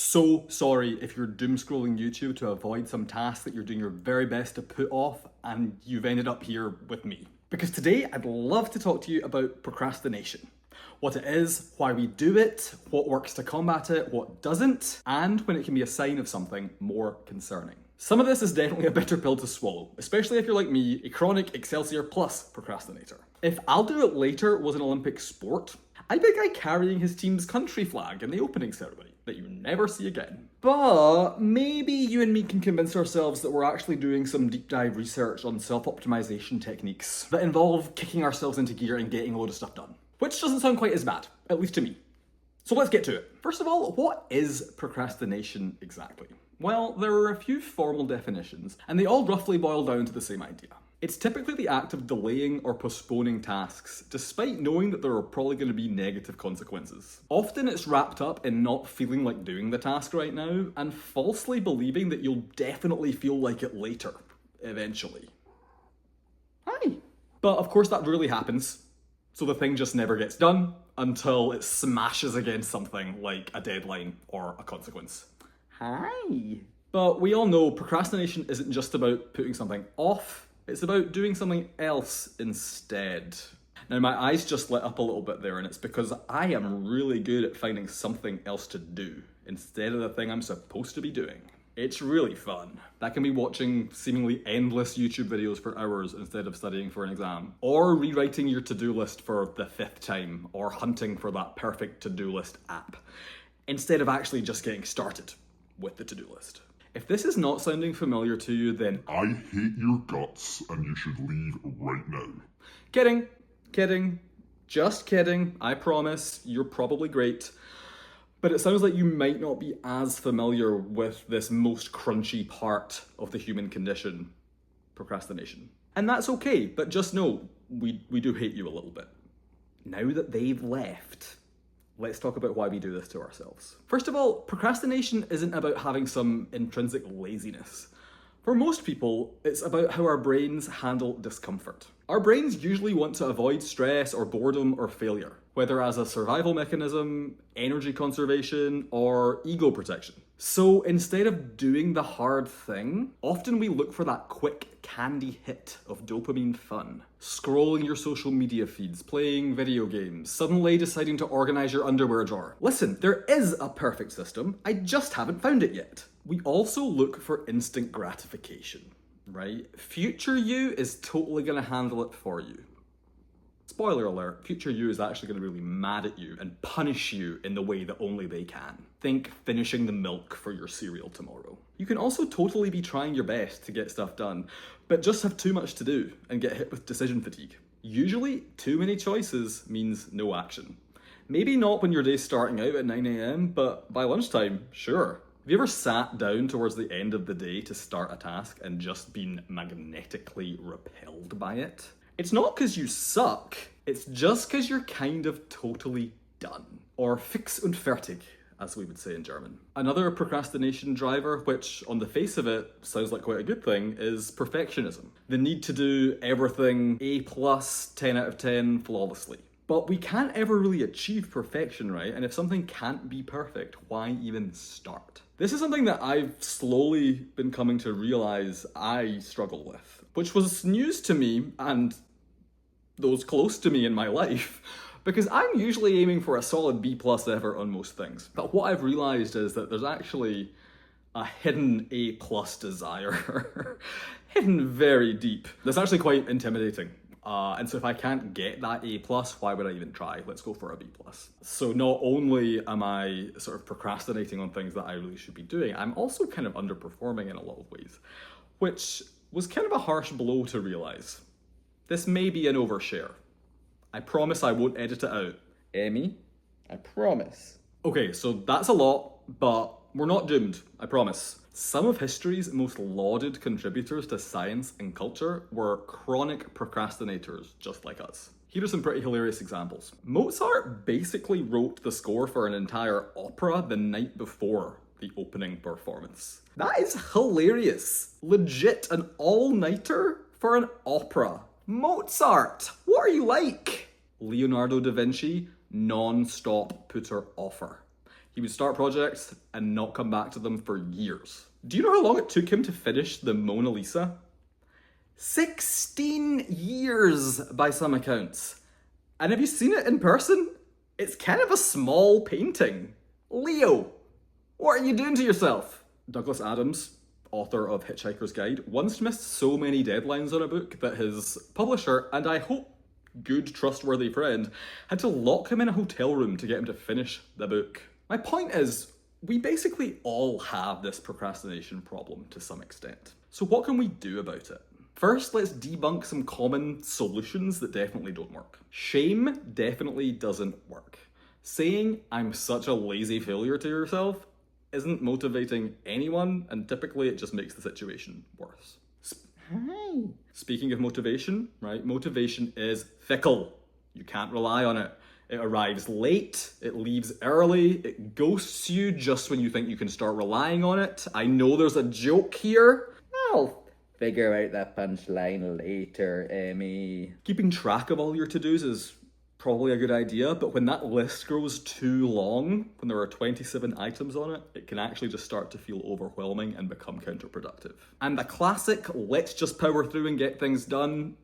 So sorry if you're doom scrolling YouTube to avoid some task that you're doing your very best to put off and you've ended up here with me. Because today I'd love to talk to you about procrastination. What it is, why we do it, what works to combat it, what doesn't, and when it can be a sign of something more concerning. Some of this is definitely a bitter pill to swallow, especially if you're like me, a chronic Excelsior Plus procrastinator. If I'll do it later was an Olympic sport, I'd be a guy carrying his team's country flag in the opening ceremony that you never see again. But maybe you and me can convince ourselves that we're actually doing some deep dive research on self-optimization techniques that involve kicking ourselves into gear and getting a load of stuff done. Which doesn't sound quite as bad, at least to me. So let's get to it. First of all, what is procrastination exactly? Well, there are a few formal definitions, and they all roughly boil down to the same idea. It's typically the act of delaying or postponing tasks, despite knowing that there are probably going to be negative consequences. Often it's wrapped up in not feeling like doing the task right now, and falsely believing that you'll definitely feel like it later, eventually. Hi! But of course that rarely happens, so the thing just never gets done until it smashes against something like a deadline or a consequence. Hi! But we all know procrastination isn't just about putting something off, it's about doing something else instead. Now my eyes just lit up a little bit there, and it's because I am really good at finding something else to do instead of the thing I'm supposed to be doing. It's really fun. That can be watching seemingly endless YouTube videos for hours instead of studying for an exam, or rewriting your to-do list for the 5th time, or hunting for that perfect to-do list app, instead of actually just getting started with the to-do list. If this is not sounding familiar to you, then I hate your guts and you should leave right now. Kidding, just kidding, I promise, you're probably great. But it sounds like you might not be as familiar with this most crunchy part of the human condition, procrastination. And that's okay, but just know, we do hate you a little bit. Now that they've left, let's talk about why we do this to ourselves. First of all, procrastination isn't about having some intrinsic laziness. For most people, it's about how our brains handle discomfort. Our brains usually want to avoid stress or boredom or failure, whether as a survival mechanism, energy conservation, or ego protection. So instead of doing the hard thing, often we look for that quick candy hit of dopamine fun. Scrolling your social media feeds, playing video games, suddenly deciding to organize your underwear drawer. Listen, there is a perfect system, I just haven't found it yet. We also look for instant gratification, right? Future you is totally gonna handle it for you. Spoiler alert, future you is actually going to be really mad at you and punish you in the way that only they can. Think finishing the milk for your cereal tomorrow. You can also totally be trying your best to get stuff done, but just have too much to do and get hit with decision fatigue. Usually, too many choices means no action. Maybe not when your day's starting out at 9 a.m, but by lunchtime, sure. Have you ever sat down towards the end of the day to start a task and just been magnetically repelled by it? It's not because you suck, it's just because you're kind of totally done. Or fix und fertig, as we would say in German. Another procrastination driver, which on the face of it sounds like quite a good thing, is perfectionism. The need to do everything A+, 10 out of 10 flawlessly. But we can't ever really achieve perfection, right? And if something can't be perfect, why even start? This is something that I've slowly been coming to realize I struggle with, which was news to me and those close to me in my life, because I'm usually aiming for a solid B+ effort on most things. But what I've realized is that there's actually a hidden A+ desire, hidden very deep. That's actually quite intimidating. And so if I can't get that A+, why would I even try? Let's go for a B+. So not only am I sort of procrastinating on things that I really should be doing, I'm also kind of underperforming in a lot of ways, which was kind of a harsh blow to realize. This may be an overshare. I promise I won't edit it out. Emmy, I promise. Okay, so that's a lot, but we're not doomed, I promise. Some of history's most lauded contributors to science and culture were chronic procrastinators just like us. Here are some pretty hilarious examples. Mozart basically wrote the score for an entire opera the night before the opening performance. That is hilarious. Legit, an all-nighter for an opera. Mozart, what are you like? Leonardo da Vinci, non-stop putter offer. He He would start projects and not come back to them for years. Do you know how long it took him to finish the Mona Lisa? 16 years by some accounts. And have you seen it in person? It's kind of a small painting. Leo, what are you doing to yourself? Douglas Adams, author of Hitchhiker's Guide, once missed so many deadlines on a book that his publisher, and I hope good, trustworthy friend, had to lock him in a hotel room to get him to finish the book. My point is, we basically all have this procrastination problem to some extent. So what can we do about it? First, let's debunk some common solutions that definitely don't work. Shame definitely doesn't work. Saying I'm such a lazy failure to yourself isn't motivating anyone, and typically it just makes the situation worse. Speaking of motivation, right? Motivation is fickle. You can't rely on it. It arrives late, it leaves early, it ghosts you just when you think you can start relying on it. I know there's a joke here. I'll figure out that punchline later, Emmy. Keeping track of all your to-dos is probably a good idea, but when that list grows too long, when there are 27 items on it, it can actually just start to feel overwhelming and become counterproductive. And the classic, let's just power through and get things done,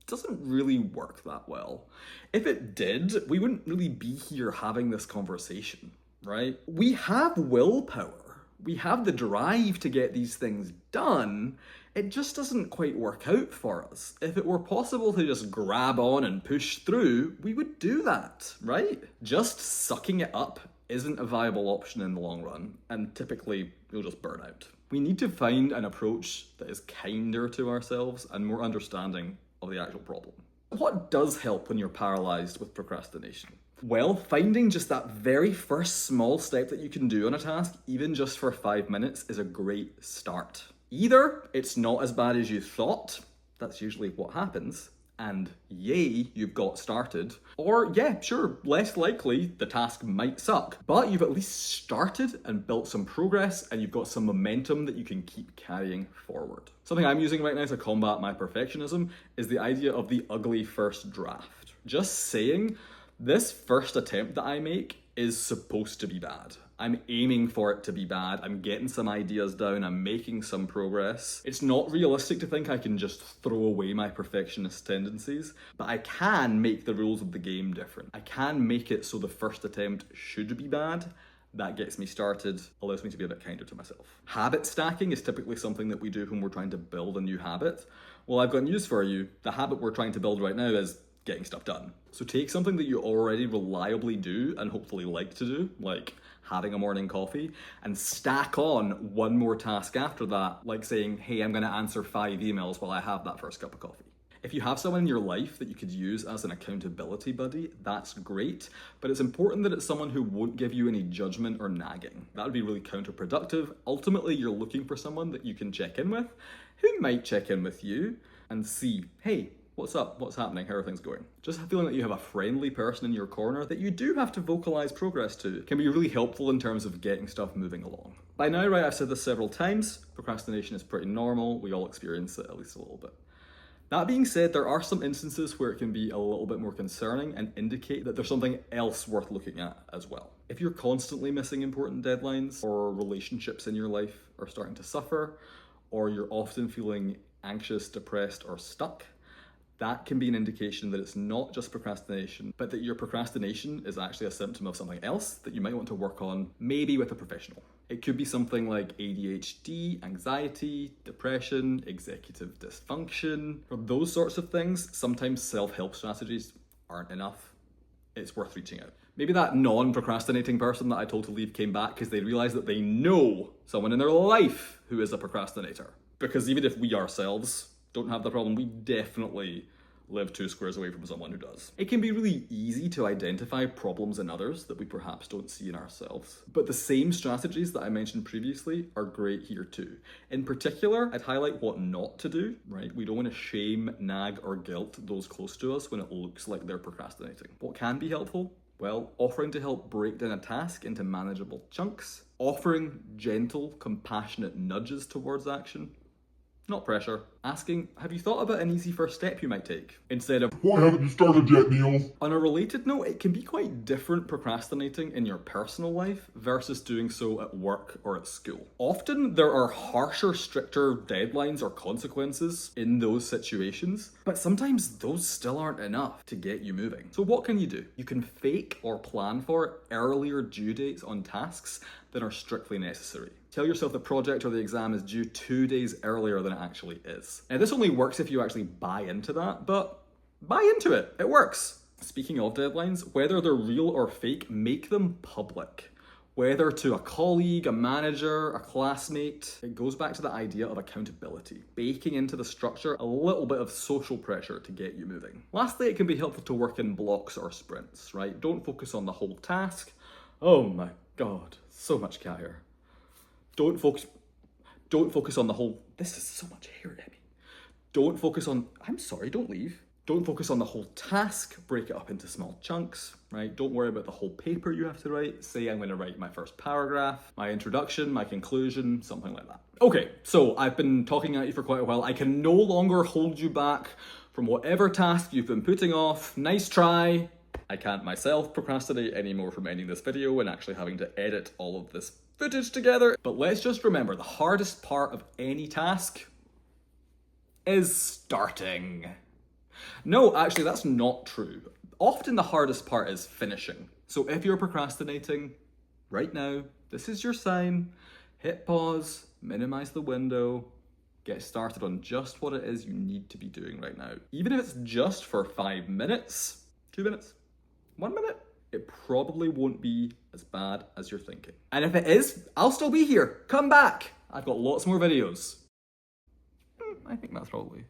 doesn't really work that well. If it did, we wouldn't really be here having this conversation, right? We have willpower. We have the drive to get these things done. It just doesn't quite work out for us. If it were possible to just grab on and push through, we would do that, right? Just sucking it up isn't a viable option in the long run, and typically we'll just burn out. We need to find an approach that is kinder to ourselves and more understanding of the actual problem. What does help when you're paralyzed with procrastination? Well, finding just that very first small step that you can do on a task, even just for 5 minutes, is a great start. Either it's not as bad as you thought, that's usually what happens, and yay, you've got started. Or yeah, sure, less likely the task might suck, but you've at least started and built some progress and you've got some momentum that you can keep carrying forward. Something I'm using right now to combat my perfectionism is the idea of the ugly first draft. Just saying, this first attempt that I make is supposed to be bad. I'm aiming for it to be bad. I'm getting some ideas down. I'm making some progress. It's not realistic to think I can just throw away my perfectionist tendencies, but I can make the rules of the game different. I can make it so the first attempt should be bad. That gets me started, allows me to be a bit kinder to myself. Habit stacking is typically something that we do when we're trying to build a new habit. Well, I've got news for you. The habit we're trying to build right now is getting stuff done. So take something that you already reliably do and hopefully like to do, like having a morning coffee, and stack on one more task after that, like saying, hey, I'm gonna answer 5 emails while I have that first cup of coffee. If you have someone in your life that you could use as an accountability buddy, that's great, but it's important that it's someone who won't give you any judgment or nagging. That would be really counterproductive. Ultimately, you're looking for someone that you can check in with, who might check in with you and see, hey, what's up? What's happening? How are things going? Just feeling that you have a friendly person in your corner that you do have to vocalize progress to can be really helpful in terms of getting stuff moving along. By now, right, I've said this several times, procrastination is pretty normal. We all experience it at least a little bit. That being said, there are some instances where it can be a little bit more concerning and indicate that there's something else worth looking at as well. If you're constantly missing important deadlines, or relationships in your life are starting to suffer, or you're often feeling anxious, depressed, or stuck, that can be an indication that it's not just procrastination, but that your procrastination is actually a symptom of something else that you might want to work on, maybe with a professional. It could be something like ADHD, anxiety, depression, executive dysfunction. For those sorts of things, sometimes self-help strategies aren't enough. It's worth reaching out. Maybe that non-procrastinating person that I told to leave came back because they realized that they know someone in their life who is a procrastinator. Because even if we ourselves don't have the problem, we definitely live 2 squares away from someone who does. It can be really easy to identify problems in others that we perhaps don't see in ourselves. But the same strategies that I mentioned previously are great here too. In particular, I'd highlight what not to do, right? We don't want to shame, nag, or guilt those close to us when it looks like they're procrastinating. What can be helpful? Well, offering to help break down a task into manageable chunks, offering gentle, compassionate nudges towards action, not pressure. Asking, have you thought about an easy first step you might take? Instead of, Why haven't you started yet, Neil? on a related note, it can be quite different procrastinating in your personal life versus doing so at work or at school. Often there are harsher, stricter deadlines or consequences in those situations, but sometimes those still aren't enough to get you moving. So what can you do? You can fake or plan for earlier due dates on tasks that are strictly necessary. Tell yourself the project or the exam is due 2 days earlier than it actually is. Now, this only works if you actually buy into that, but buy into it. It works. Speaking of deadlines, whether they're real or fake, make them public. Whether to a colleague, a manager, a classmate, it goes back to the idea of accountability, baking into the structure a little bit of social pressure to get you moving. Lastly, it can be helpful to work in blocks or sprints, right? Don't focus on the whole task. Oh my God, so much cat hair. Don't focus on the whole, this is so much hair, Emmy. Don't focus on, I'm sorry, don't leave. Don't focus on the whole task, break it up into small chunks, right? Don't worry about the whole paper you have to write. Say I'm going to write my first paragraph, my introduction, my conclusion, something like that. Okay, so I've been talking at you for quite a while. I can no longer hold you back from whatever task you've been putting off. Nice try. I can't myself procrastinate anymore from ending this video and actually having to edit all of this footage together. But let's just remember, the hardest part of any task is starting. No, actually, that's not true. Often the hardest part is finishing. So if you're procrastinating right now, this is your sign. Hit pause, minimize the window, get started on just what it is you need to be doing right now. Even if it's just for 5 minutes, 2 minutes, 1 minute, it probably won't be as bad as you're thinking. And if it is, I'll still be here. Come back. I've got lots more videos. I think that's probably